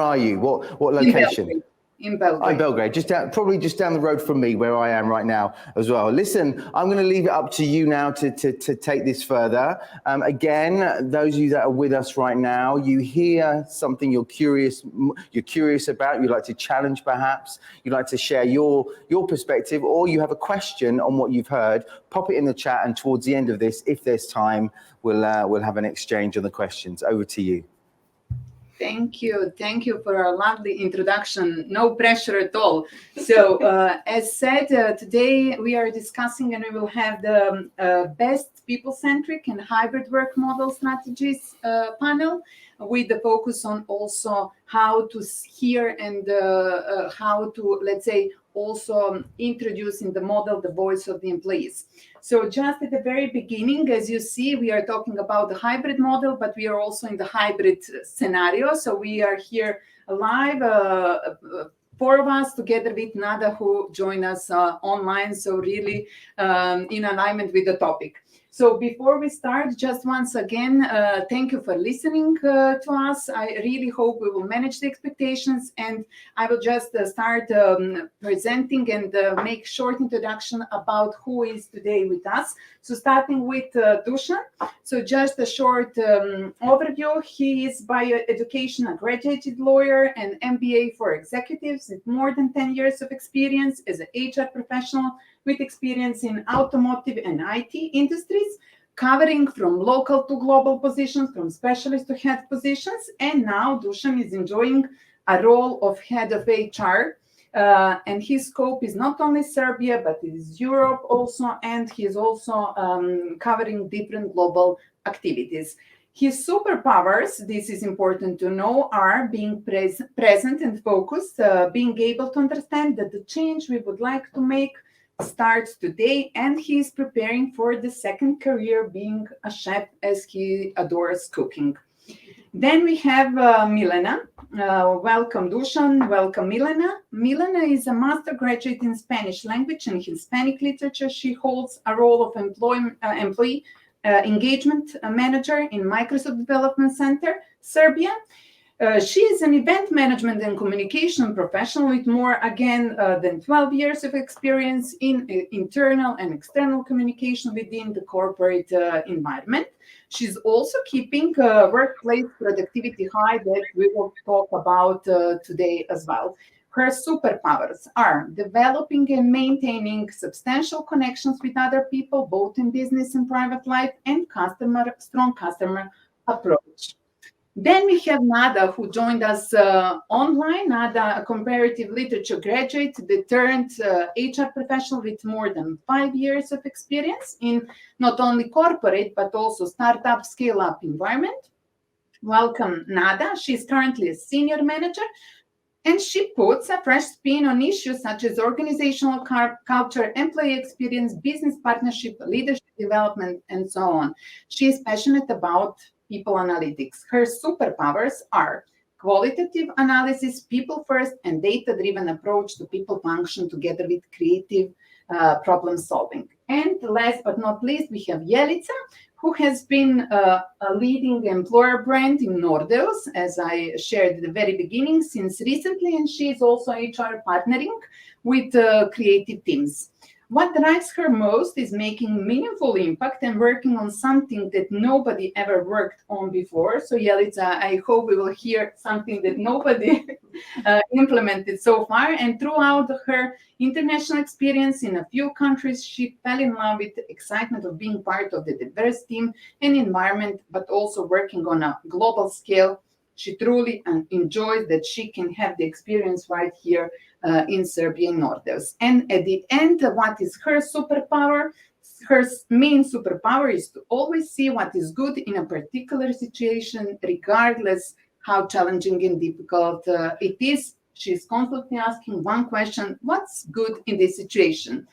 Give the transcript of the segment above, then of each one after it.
are you? What location? In Belgrade. Oh, Belgrade, probably just down the road from me, where I am right now as well. Listen, I'm going to leave it up to you now to take this further. Again, those of you that are with us right now, you hear something you're curious about, you'd like to challenge perhaps, you'd like to share your perspective, or you have a question on what you've heard, pop it in the chat, and towards the end of this, if there's time, we'll have an exchange on the questions. Over to you. Thank you for a lovely introduction. No pressure at all. So as said, today we are discussing, and we will have the best people-centric and hybrid work model strategies panel, with the focus on also how to hear and how to, let's say, also introduce in the model the voice of the employees. So just at the very beginning, as you see, we are talking about the hybrid model, but we are also in the hybrid scenario. So we are here live, four of us together with Nada, who joined us online. So really in alignment with the topic. So before we start, just once again, thank you for listening to us. I really hope we will manage the expectations, and I will just start presenting and make short introduction about who is today with us. So starting with Dušan. So just a short overview. He is by education a graduated lawyer and MBA for executives with more than 10 years of experience as an HR professional, with experience in automotive and IT industries, covering from local to global positions, from specialist to head positions. And now Dušan is enjoying a role of head of HR. And his scope is not only Serbia, but it is Europe also. And he is also covering different global activities. His superpowers, this is important to know, are being present and focused, being able to understand that the change we would like to make starts today, and he is preparing for the second career, being a chef, as he adores cooking. Then we have Milena. Welcome, Dušan. Welcome, Milena. Milena is a master graduate in Spanish language and Hispanic literature. She holds a role of employee engagement manager in Microsoft Development Center, Serbia. She is an event management and communication professional with more, again, than 12 years of experience in internal and external communication within the corporate environment. She's also keeping workplace productivity high, that we will talk about today as well. Her superpowers are developing and maintaining substantial connections with other people, both in business and private life, and strong customer approach. Then we have Nada, who joined us online. Nada, a comparative literature graduate, the turned HR professional with more than 5 years of experience in not only corporate, but also startup, scale-up environment. Welcome, Nada. She's currently a senior manager, and she puts a fresh spin on issues such as organizational culture, employee experience, business partnership, leadership development, and so on. She is passionate about people analytics. Her superpowers are qualitative analysis, people first, and data-driven approach to people function together with creative problem solving. And last but not least, we have Jelica, who has been a leading employer brand in Nordeus, as I shared at the very beginning, since recently, and she is also HR partnering with creative teams. What drives her most is making meaningful impact and working on something that nobody ever worked on before. So Jelica, I hope we will hear something that nobody implemented so far. And throughout her international experience in a few countries, she fell in love with the excitement of being part of the diverse team and environment, but also working on a global scale. She truly enjoys that she can have the experience right here in Serbia, in Nordeus. And at the end, what is her superpower? Her main superpower is to always see what is good in a particular situation, regardless how challenging and difficult it is. She's constantly asking one question: what's good in this situation?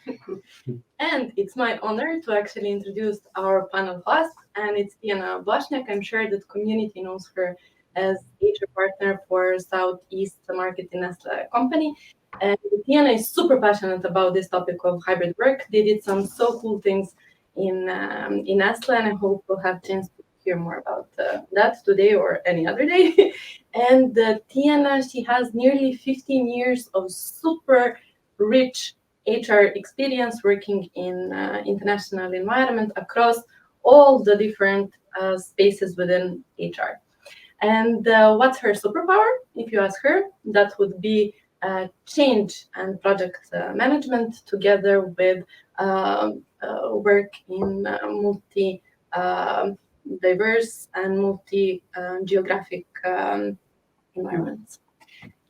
And it's my honor to actually introduce our panel host, and it's Tijana Bošnjak. I'm sure that community knows her as HR partner for Southeast market in Nestle company. And Tijana is super passionate about this topic of hybrid work. They did some so cool things in Nestle, and I hope we'll have a chance to hear more about that today or any other day. And Tijana, she has nearly 15 years of super rich HR experience working in international environment across all the different spaces within HR. And what's her superpower? If you ask her, that would be change and project management together with work in multi-diverse and multi-geographic environments.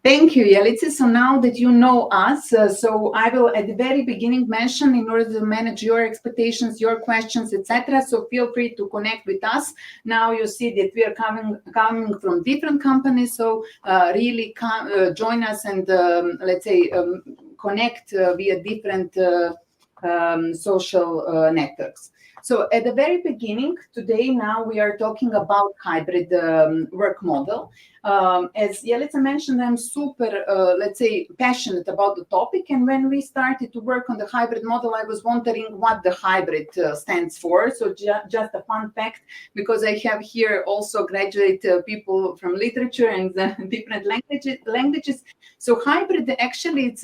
Thank you, Jelica. So now that you know us, so I will at the very beginning mention in order to manage your expectations, your questions, etc. So feel free to connect with us. Now you see that we are coming from different companies. So really join us and let's say connect via different social networks. So at the very beginning, today now we are talking about hybrid work model. As Jelica mentioned, I'm super, let's say, passionate about the topic. And when we started to work on the hybrid model, I was wondering what the hybrid stands for. So just a fun fact, because I have here also graduate people from literature and different languages. So hybrid, actually, it's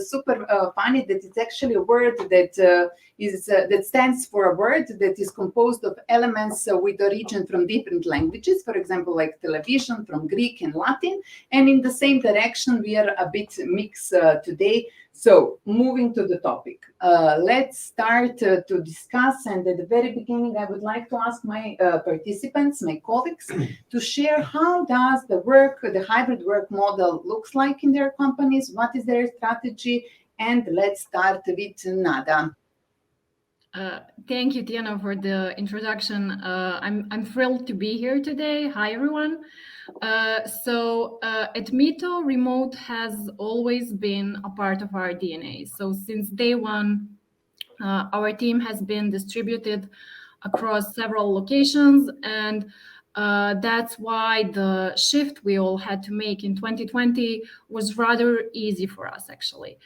super funny that it's actually a word that that stands for a word that is composed of elements with origin from different languages, for example, like television from Greek and Latin, and in the same direction we are a bit mixed today. So moving to the topic, let's start to discuss, and at the very beginning I would like to ask my participants, my colleagues, to share how does the hybrid work model looks like in their companies, what is their strategy, and let's start with Nada. Thank you, Tijana, for the introduction. I'm thrilled to be here today. Hi, everyone. So at Mitto, remote has always been a part of our DNA. So since day one, our team has been distributed across several locations, and that's why the shift we all had to make in 2020 was rather easy for us, actually.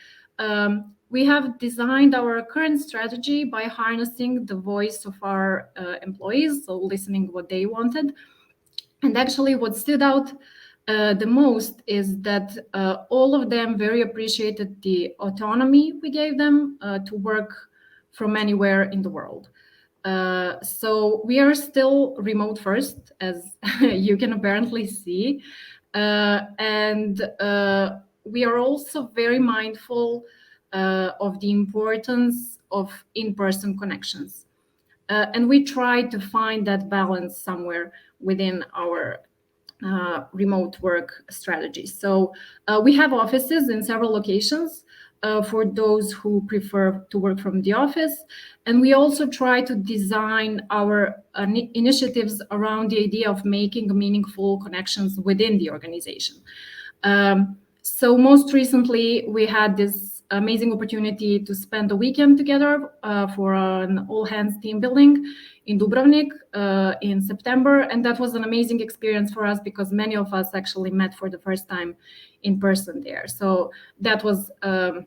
We have designed our current strategy by harnessing the voice of our employees, so listening what they wanted. And actually what stood out the most is that all of them very appreciated the autonomy we gave them to work from anywhere in the world. So we are still remote first, as you can apparently see. And we are also very mindful of the importance of in-person connections. And we try to find that balance somewhere within our remote work strategy. So we have offices in several locations for those who prefer to work from the office. And we also try to design our initiatives around the idea of making meaningful connections within the organization. So most recently, we had this amazing opportunity to spend a weekend together for an all-hands team building in Dubrovnik in September. And that was an amazing experience for us because many of us actually met for the first time in person there. So that was a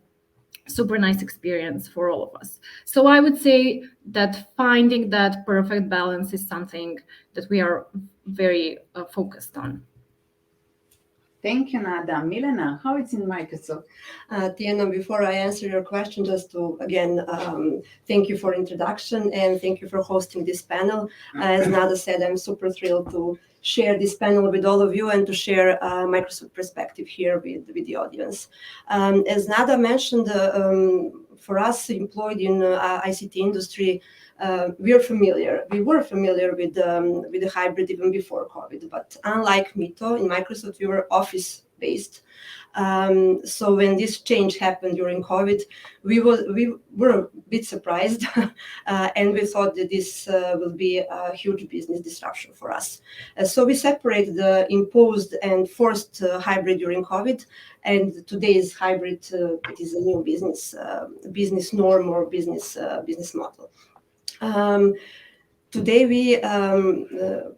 super nice experience for all of us. So I would say that finding that perfect balance is something that we are very focused on. Thank you, Nada. Milena, how it's in Microsoft? Tijana, before I answer your question, just to, again, thank you for introduction and thank you for hosting this panel. As Nada said, I'm super thrilled to share this panel with all of you and to share Microsoft perspective here with the audience. As Nada mentioned, for us employed in ICT industry, we were familiar with the hybrid even before COVID, but unlike Mitto, in Microsoft, we were office-based. So when this change happened during COVID, we were a bit surprised, and we thought that this will be a huge business disruption for us. So we separated the imposed and forced hybrid during COVID, and today's hybrid it is a new business norm or business model. Today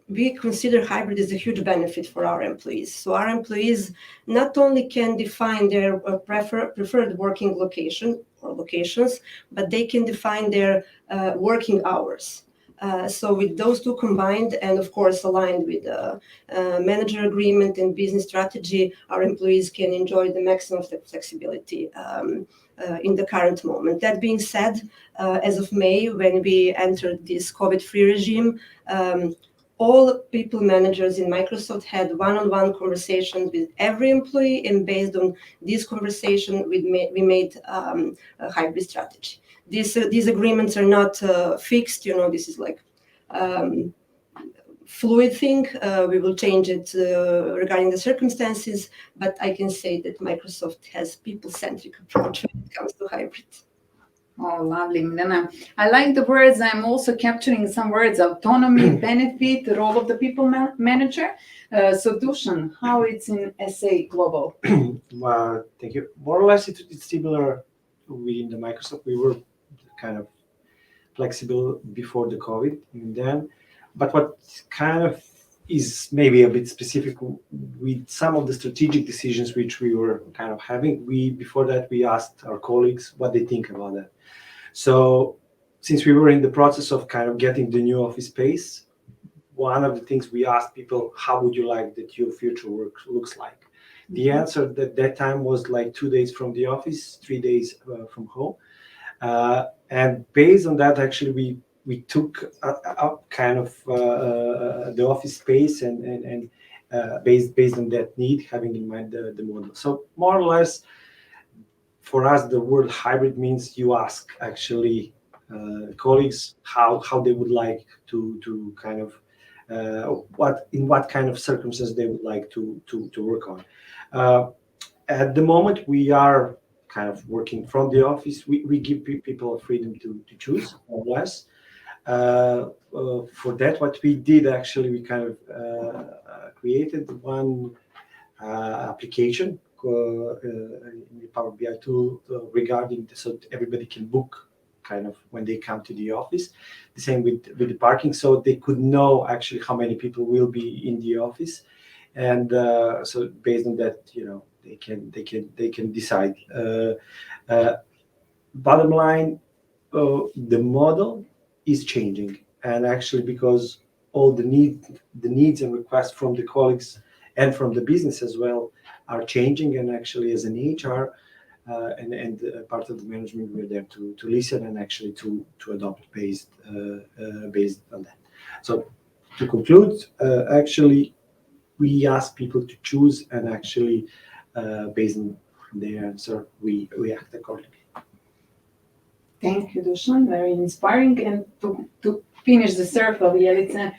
we consider hybrid as a huge benefit for our employees. So our employees not only can define their preferred working location or locations, but they can define their working hours. So with those two combined, and of course aligned with the manager agreement and business strategy, our employees can enjoy the maximum flexibility in the current moment. That being said, as of May, when we entered this COVID-free regime, all people managers in Microsoft had one-on-one conversations with every employee, and based on this conversation, we made a hybrid strategy. These agreements are not fixed. This is like fluid thing. We will change it regarding the circumstances, but I can say that Microsoft has people-centric approach when it comes to hybrid. Oh, lovely, Milena. I like the words. I'm also capturing some words: autonomy, benefit, the role of the people manager. So, Dušan, how it's in sa.global? Thank you. More or less, it's similar within the Microsoft. We were kind of flexible before the COVID, and then, but what kind of is maybe a bit specific with some of the strategic decisions which we were kind of having. Before that, we asked our colleagues what they think about that. So since we were in the process of kind of getting the new office space, one of the things we asked people, how would you like that your future work looks like? The answer at that time was like 2 days from the office, 3 days from home. And based on that, actually, we took up kind of the office space and based on that need, having in mind the model. So more or less, for us, the word hybrid means you ask actually colleagues how they would like to kind of in what kind of circumstances they would like to work on. At the moment, we are kind of working from the office. We give people freedom to choose, more or less. For that, what we did actually, we kind of created one application in the Power BI tool regarding so everybody can book kind of when they come to the office. The same with the parking, so they could know actually how many people will be in the office, and so based on that, they can decide. Bottom line, the model is changing, and actually because all the needs and requests from the colleagues and from the business as well are changing, and actually as an HR and part of the management, we're there to listen and actually to adopt based on that. So to conclude, actually we ask people to choose, and actually based on their answer, we act accordingly. Thank you, Dušan. Very inspiring. And to finish the circle, Jelica.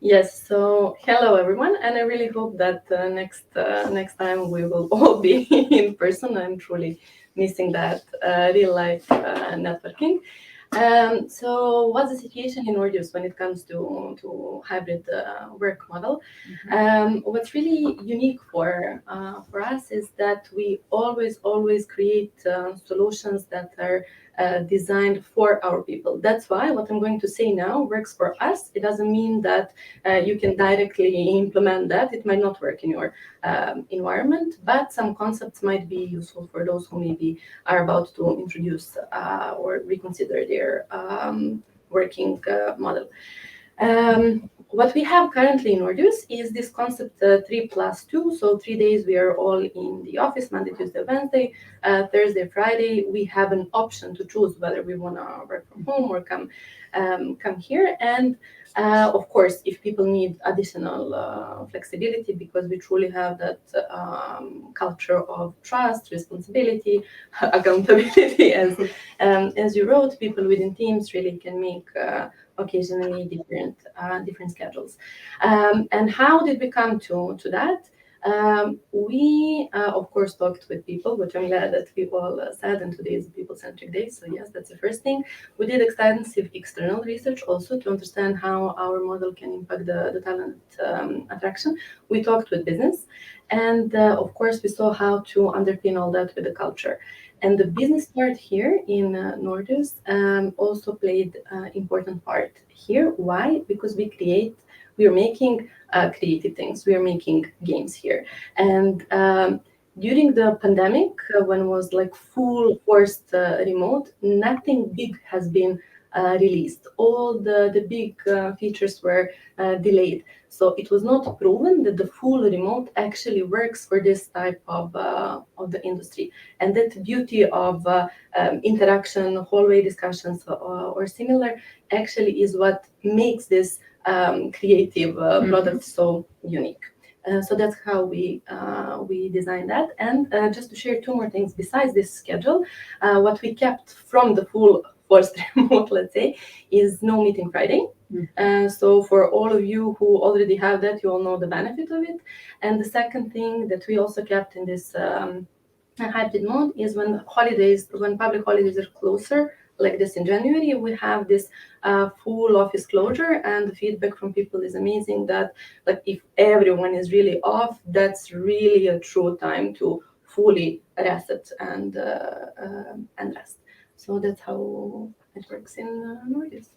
Yes, so hello everyone, and I really hope that next time we will all be in person. I'm truly missing that real life networking. So what's the situation in Nordeus when it comes to hybrid work model? What's really unique for us is that we always create solutions that are designed for our people. That's why what I'm going to say now works for us. It doesn't mean that you can directly implement that. It might not work in your environment, but some concepts might be useful for those who maybe are about to introduce or reconsider their working model. What we have currently in Nordeus is this concept 3+2. So 3 days we are all in the office, Monday, Tuesday, Wednesday, Thursday, Friday. We have an option to choose whether we want to work from home or come here. And of course, if people need additional flexibility, because we truly have that culture of trust, responsibility, accountability, as you wrote, people within teams really can make occasionally different schedules. And how did we come to that? We, of course, talked with people, which I'm glad that we all said, and today is a people-centric day. So yes, that's the first thing. We did extensive external research also to understand how our model can impact the talent attraction. We talked with business, and of course, we saw how to underpin all that with the culture. And the business part here in Nordeus also played an important part here. Why? Because we are making creative things. We are making games here. And during the pandemic, when it was like full forced remote, nothing big has been released. All the big features were delayed. So it was not proven that the full remote actually works for this type of the industry. And that beauty of interaction, hallway discussions, or similar, actually is what makes this creative product so unique. So that's how we designed that. And just to share two more things besides this schedule, what we kept from the full forced remote, let's say, is no meeting Friday. So for all of you who already have that, you all know the benefit of it. And the second thing that we also kept in this hybrid mode is when public holidays are closer, like this in January, we have this full office closure, and the feedback from people is amazing that, like, if everyone is really off, that's really a true time to fully reset and rest. So that's how it works in Nordeus.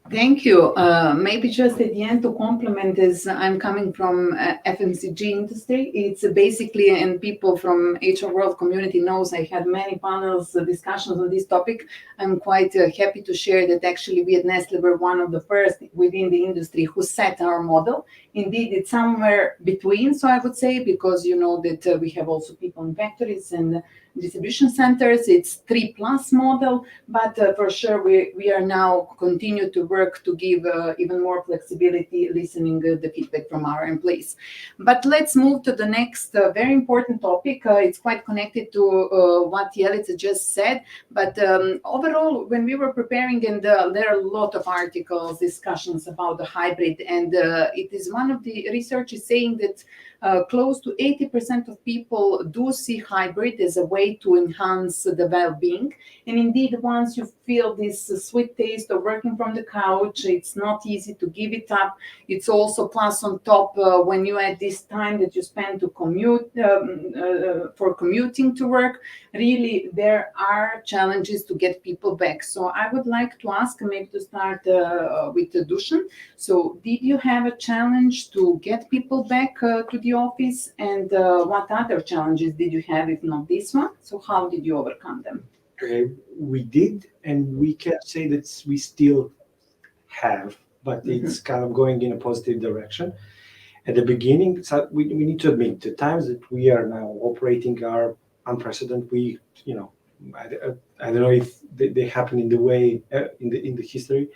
Thank you. Maybe just at the end to complement, as I'm coming from FMCG industry, it's basically, and people from HR world community knows I had many panels, discussions on this topic. I'm quite happy to share that actually we at Nestle were one of the first within the industry who set our model. Indeed, it's somewhere between, so I would say, because you know that we have also people in factories and distribution centers. It's 3+ model, but for sure we are now continue to work to give even more flexibility, listening the feedback from our employees. But let's move to the next very important topic. It's quite connected to what Jelica just said, but overall, when we were preparing, and there are a lot of articles, discussions about the hybrid, and it is one of the research is saying that close to 80% of people do see hybrid as a way to enhance the well-being. And indeed, once you feel this sweet taste of working from the couch, it's not easy to give it up. It's also plus on top when you add this time that you spend to commute for commuting to work. Really, there are challenges to get people back. So I would like to ask, maybe to start with Dušan. So did you have a challenge to get people back to the office, and what other challenges did you have, if not this one? So how did you overcome them? We did, and we can say that we still have, but it's kind of going in a positive direction. At the beginning, so we need to admit the times that we are now operating are unprecedented. I don't know if they happen in the way in the history,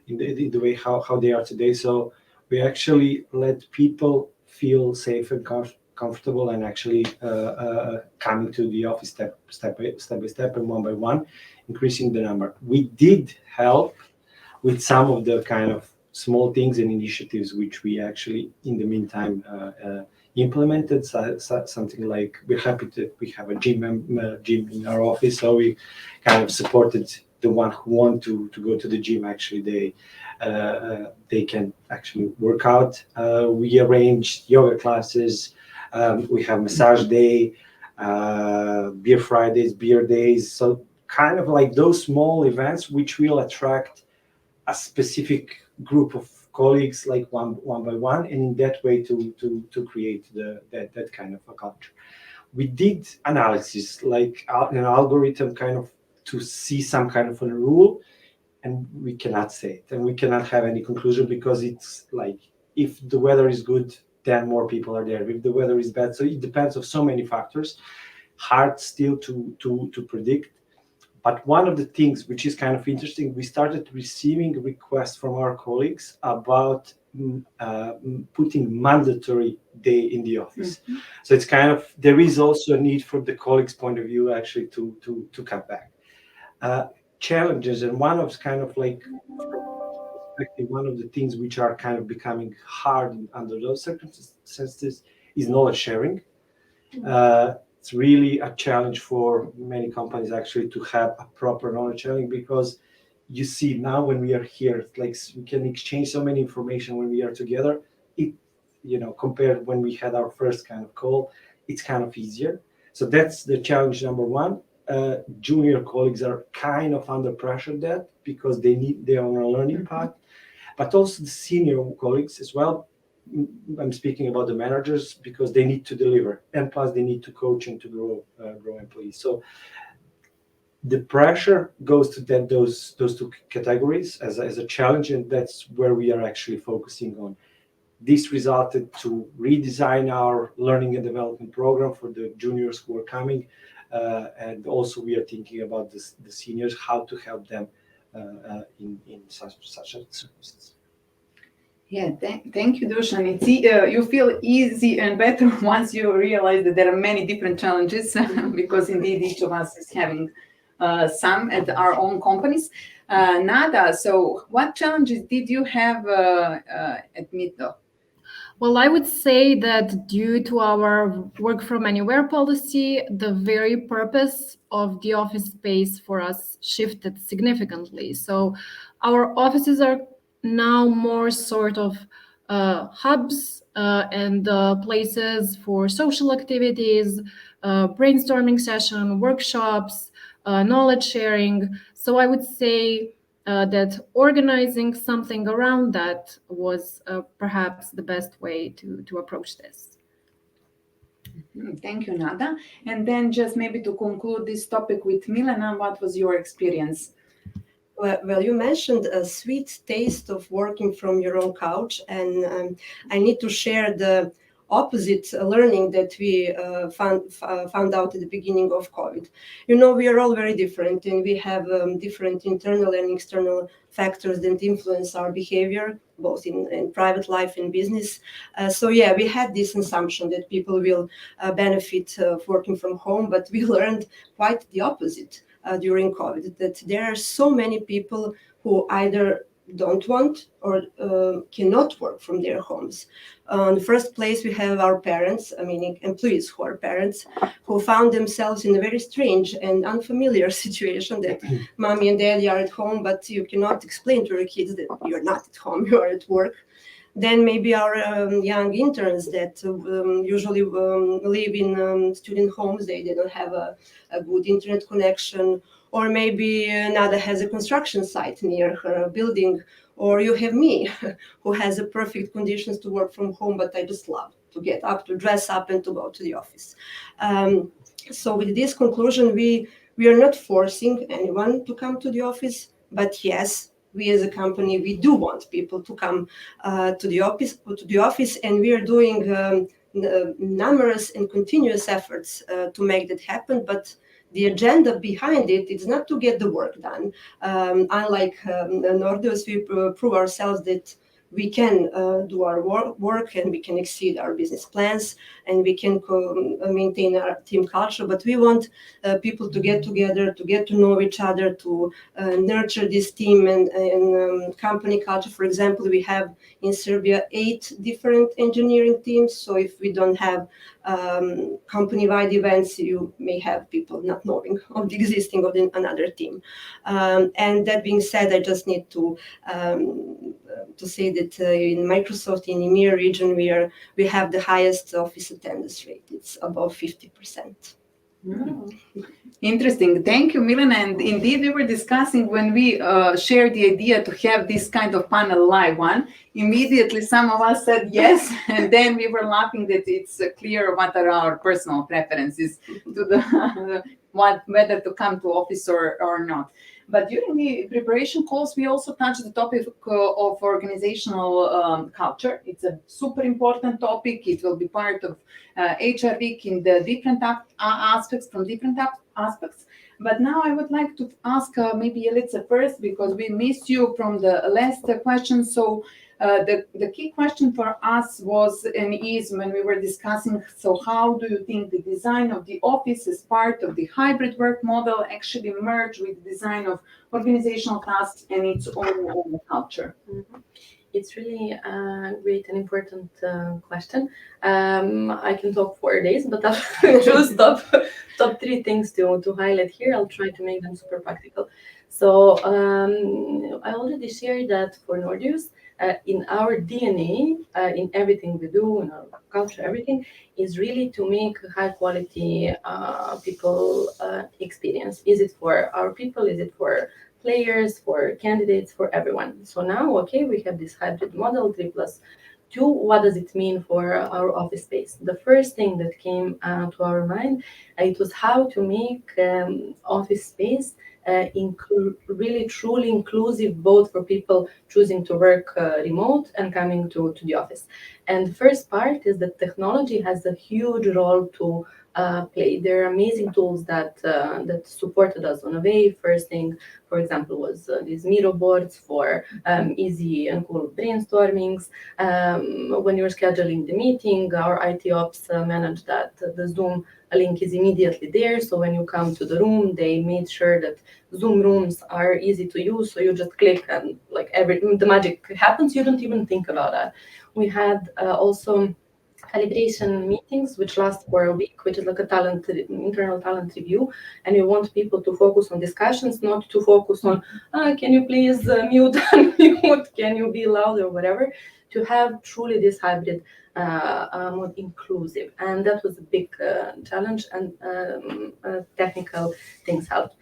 in the way how they are today. So we actually let people feel safe and comfortable, and actually coming to the office step by step and one by one, increasing the number. We did help with some of the kind of small things and initiatives which we actually in the meantime implemented. So something like, we're happy that we have a gym in our office, so we kind of supported the one who want to go to the gym. Actually they can actually work out. We arranged yoga classes. We have massage day, beer Fridays, beer days. So kind of like those small events which will attract a specific group of colleagues, like one by one, and in that way to create that kind of a culture. We did analysis, like an algorithm, kind of to see some kind of a rule, and we cannot say it, and we cannot have any conclusion, because it's like, if the weather is good, then more people are there. If the weather is bad, so it depends on so many factors. Hard still to predict. But one of the things which is kind of interesting, we started receiving requests from our colleagues about putting mandatory day in the office. So it's kind of, there is also a need from the colleagues' point of view actually to come back. Challenges, and one of kind of like one of the things which are kind of becoming hard under those circumstances is knowledge sharing. It's really a challenge for many companies actually to have a proper knowledge sharing, because you see now when we are here, like, we can exchange so many information when we are together. It, compared when we had our first kind of call, it's kind of easier. So that's the challenge number one. Junior colleagues are kind of under pressure that, because they need their own learning path, but also the senior colleagues as well. I'm speaking about the managers, because they need to deliver, and plus they need to coach and to grow employees. So the pressure goes to those two categories as a challenge, and that's where we are actually focusing on. This resulted to redesign our learning and development program for the juniors who are coming, and also we are thinking about the seniors, how to help them in such circumstances. Yeah, thank you, Dušan. You feel easy and better once you realize that there are many different challenges, because indeed each of us is having some at our own companies. Nada, so what challenges did you have at Mitto? Well, I would say that due to our work from anywhere policy, the very purpose of the office space for us shifted significantly. So our offices are now more sort of hubs and places for social activities, brainstorming session, workshops, knowledge sharing. So I would say that organizing something around that was perhaps the best way to approach this. Thank you, Nada. And then just maybe to conclude this topic with Milena, what was your experience? Well, you mentioned a sweet taste of working from your own couch, and I need to share the opposite learning that we found out at the beginning of COVID. You know, we are all very different, and we have different internal and external factors that influence our behavior, both in private life and business. So yeah, we had this assumption that people will benefit working from home, but we learned quite the opposite during COVID, that there are so many people who either don't want or cannot work from their homes. In the first place, we have our parents, meaning employees who are parents, who found themselves in a very strange and unfamiliar situation that mommy and daddy are at home, but you cannot explain to your kids that you're not at home, you are at work. Then maybe our young interns that usually live in student homes, they don't have a good internet connection, or maybe Nada has a construction site near her building, or you have me who has a perfect conditions to work from home, but I just love to get up, to dress up and to go to the office. So with this conclusion, we are not forcing anyone to come to the office, but yes, we as a company, we do want people to come to the office, and we are doing numerous and continuous efforts to make that happen. But the agenda behind it is not to get the work done. Unlike Nordeus, we prove ourselves that we can do our work and we can exceed our business plans and we can maintain our team culture. But we want people to get together, to get to know each other, to nurture this team and company culture. For example, we have in Serbia 8 different engineering teams. So if we don't have company-wide events, you may have people not knowing of the existing of another team. And that being said, I just need to say that in Microsoft in EMEA region, we have the highest office attendance rate. It's above 50%. Oh, interesting. Thank you, Milena. And indeed, we were discussing when we shared the idea to have this kind of panel live one. Immediately, some of us said yes, and then we were laughing that it's clear what are our personal preferences to the whether to come to office or not. But during the preparation calls, we also touched the topic of organizational culture. It's a super important topic. It will be part of HR Week in the different aspects, from different aspects. But now I would like to ask maybe Jelica first, because we missed you from the last question. So the key question for us was and is when we were discussing, so how do you think the design of the office as part of the hybrid work model actually merge with the design of organizational tasks and its own culture? Mm-hmm. It's really a great and important question. I can talk 4 days, but I'll choose top 3 things to highlight here. I'll try to make them super practical. So I already shared that for Nordeus, in our DNA, in everything we do, in our culture, everything is really to make high quality people experience. Is it for our people? Is it for players, for candidates, for everyone? So now, okay, we have this hybrid model, to what does it mean for our office space. The first thing that came to our mind, it was how to make office space really truly inclusive, both for people choosing to work remote and coming to the office. And the first part is that technology has a huge role to play. There are amazing tools that supported us on a way. First thing, for example, was these Miro boards for easy and cool brainstormings. When you're scheduling the meeting, our IT ops managed that the Zoom link is immediately there. So when you come to the room, they made sure that Zoom rooms are easy to use. So you just click and like the magic happens. You don't even think about that. We had also calibration meetings, which last for a week, which is like a internal talent review, and we want people to focus on discussions, not to focus on can you please mute, unmute, can you be loud or whatever, to have truly this hybrid more inclusive. And that was a big challenge, and technical things helped.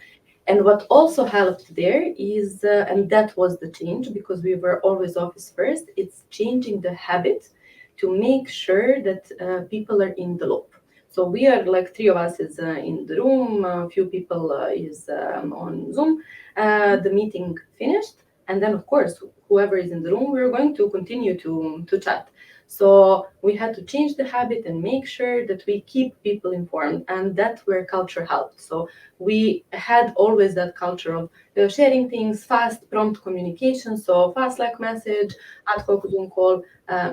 And what also helped there is, and that was the change, because we were always office first, it's changing the habit to make sure that people are in the loop. So we are like 3 of us is in the room, a few people is on Zoom, the meeting finished, and then of course, whoever is in the room, we're going to continue to chat. So we had to change the habit and make sure that we keep people informed, and that's where culture helped. So we had always that culture of sharing things, fast, prompt communication. So fast like message, ad hoc Zoom call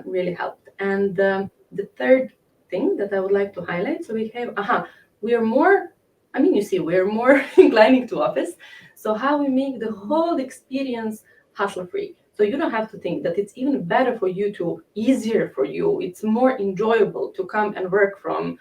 really helped. And the third thing that I would like to highlight, so we are more, we're more inclining to office. So how we make the whole experience hassle-free. So you don't have to think that it's even better for you easier for you. It's more enjoyable to come and work from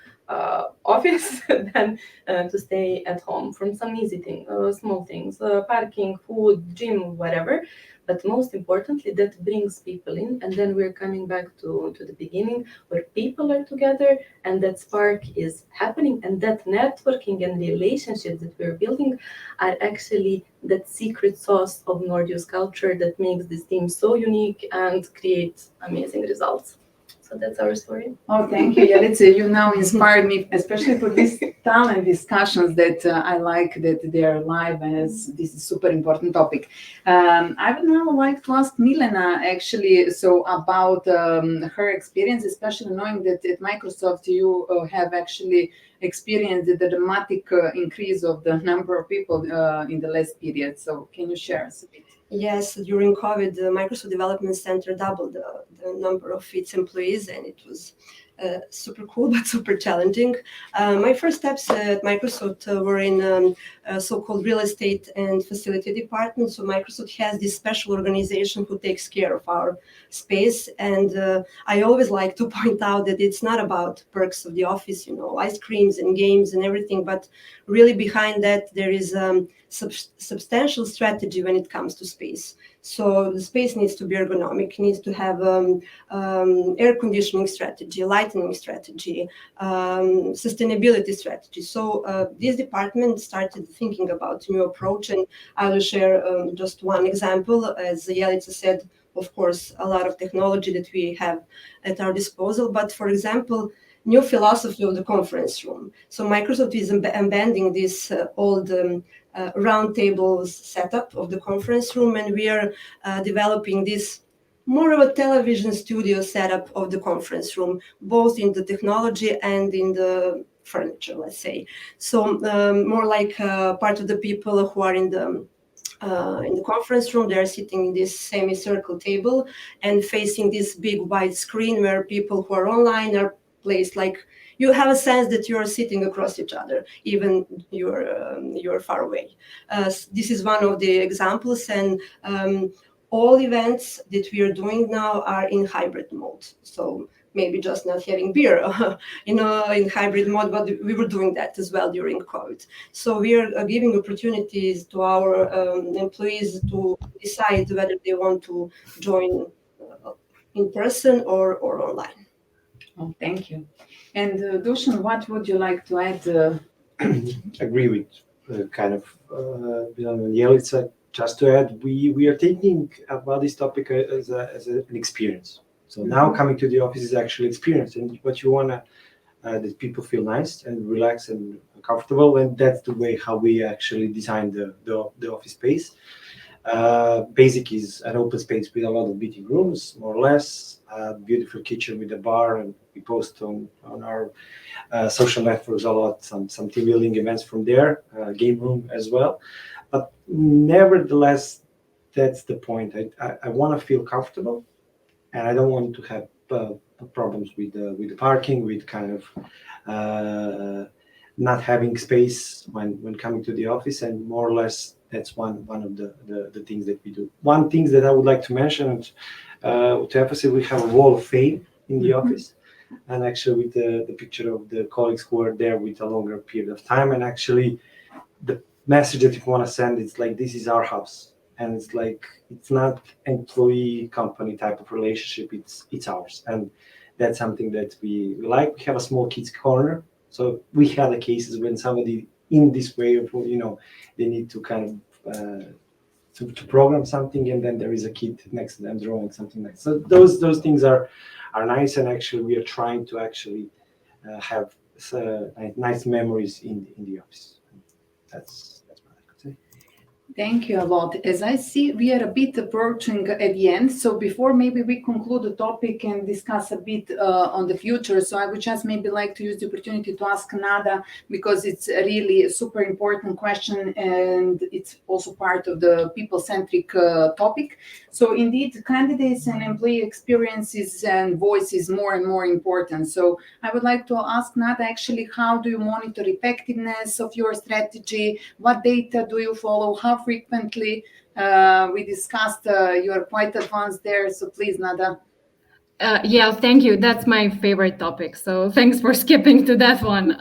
office than to stay at home from some easy thing, small things, parking, food, gym, whatever. But most importantly, that brings people in, and then we're coming back to the beginning where people are together and that spark is happening, and that networking and relationships that we're building are actually that secret sauce of Nordeus culture that makes this team so unique and creates amazing results. So that's our story. Oh, thank you, Jelica. You now inspired me, especially for these talent discussions that I like that they are live, as this is a super important topic. I would now like to ask Milena, actually, so about her experience, especially knowing that at Microsoft you have actually experienced the dramatic increase of the number of people in the last period. So can you share us a bit? Yes, during COVID, the Microsoft Development Center doubled the number of its employees, and it was super cool, but super challenging. My first steps at Microsoft were in so-called real estate and facility department. So Microsoft has this special organization who takes care of our space. And I always like to point out that it's not about perks of the office, ice creams and games and everything, but really behind that, there is substantial strategy when it comes to space. So the space needs to be ergonomic, needs to have air conditioning strategy, lighting strategy, sustainability strategy. So this department started thinking about a new approach, and I will share just one example. As Jelica said, of course, a lot of technology that we have at our disposal, but for example, new philosophy of the conference room. So Microsoft is embedding this old round tables setup of the conference room, and we are developing this more of a television studio setup of the conference room, both in the technology and in the furniture, let's say. So more like part of the people who are in the conference room, they're sitting in this semicircle table and facing this big wide screen where people who are online are placed like you have a sense that you are sitting across each other, even you're far away. This is one of the examples, and all events that we are doing now are in hybrid mode. So maybe just not having beer, in hybrid mode, but we were doing that as well during COVID. So we are giving opportunities to our employees to decide whether they want to join in person or online. Oh, thank you. And Dušan, what would you like to add? Agree with Jelica. Just to add, we are thinking about this topic as an experience. So now coming to the office is actually experience, and what you want to that people feel nice and relaxed and comfortable, and that's the way how we actually design the office space. Basic is an open space with a lot of meeting rooms, more or less. Beautiful kitchen with a bar, and we post on our social networks a lot, some team building events from there, game room as well. But nevertheless, that's the point. I want to feel comfortable, and I don't want to have problems with the parking, with kind of not having space when coming to the office, and more or less that's one of the things that we do. One thing that I would like to mention, to emphasize, we have a wall of fame in the office, and actually with the picture of the colleagues who are there with a longer period of time, and actually the message that you want to send is like, this is our house, and it's like, it's not employee company type of relationship, it's ours, and that's something that we like. We have a small kids corner, so we had cases when somebody in this way of, they need to kind of to program something, and then there is a kid next to them drawing something nice. So those things are nice, and actually we are trying to actually have nice memories in the office. That's what I could say. Thank you a lot. As I see, we are a bit approaching at the end. So before maybe we conclude the topic and discuss a bit on the future, so I would just maybe like to use the opportunity to ask Nada, because it's a really super important question, and it's also part of the people-centric topic. So indeed, candidates and employee experiences and voice is more and more important. So I would like to ask Nada, actually, how do you monitor effectiveness of your strategy? What data do you follow? How frequently? We discussed you are quite advanced there, so please, Nada. Yeah, thank you. That's my favorite topic. So thanks for skipping to that one.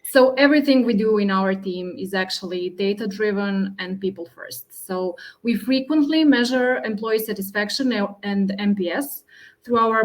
So everything we do in our team is actually data-driven and people-first. So we frequently measure employee satisfaction and NPS through our